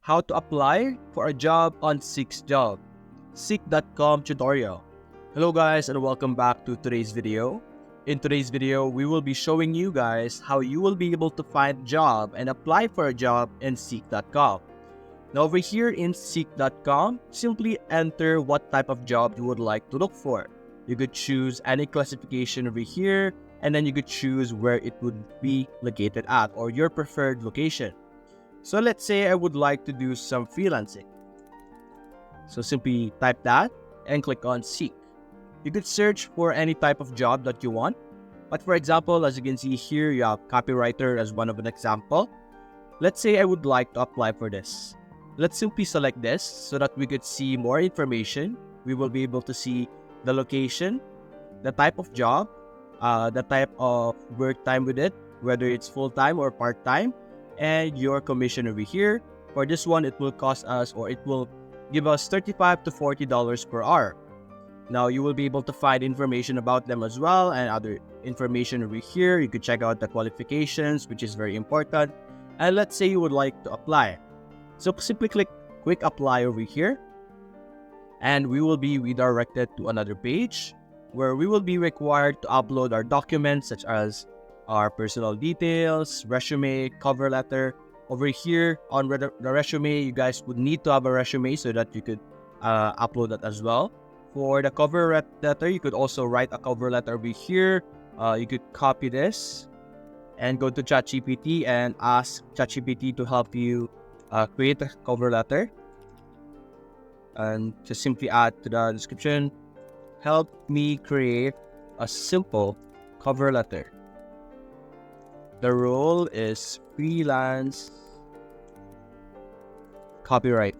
how to apply for a job on Seek's job, Seek.com tutorial. Hello guys and welcome back to today's video. In today's video, we will be showing you guys how you will be able to find a job and apply for a job in Seek.com. Now over here in Seek.com, simply enter what type of job you would like to look for. You could choose any classification over here, and then you could choose where it would be located at or your preferred location. So let's say I would like to do some freelancing. So simply type that and click on Seek. You could search for any type of job that you want. But for example, as you can see here, you have copywriter as one of an example. Let's say I would like to apply for this. Let's simply select this so that we could see more information. We will be able to see the location, the type of job, the type of work time with it, whether it's full-time or part-time, and your commission over here. For this one, it will cost us, or it will give us $35 to $40 per hour. Now, you will be able to find information about them as well and other information over here. You could check out the qualifications, which is very important. And let's say you would like to apply. So simply click Quick Apply over here. And we will be redirected to another page where we will be required to upload our documents such as our personal details, resume, cover letter. Over here on the resume, you guys would need to have a resume so that you could upload that as well. For the cover letter, you could also write a cover letter over here. You could copy this and go to ChatGPT and ask ChatGPT to help you create a cover letter. And just simply add to the description, help me create a simple cover letter. The role is freelance copyright.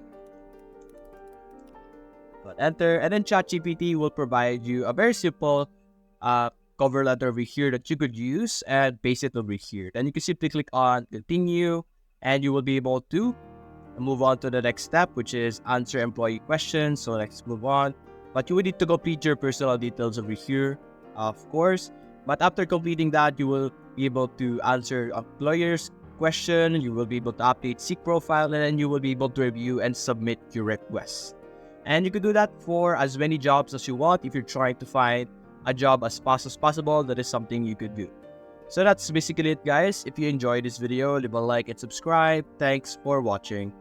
But enter, and then ChatGPT will provide you a very simple cover letter over here that you could use and paste it over here. Then you can simply click on continue, and you will be able to move on to the next step, which is answer employee questions. So let's move on. But you will need to complete your personal details over here, of course. But after completing that, you will be able to answer employer's question. You will be able to update Seek profile, and then you will be able to review and submit your request. And you can do that for as many jobs as you want. If you're trying to find a job as fast as possible, that is something you could do. So that's basically it, guys. If you enjoyed this video, leave a like and subscribe. Thanks for watching.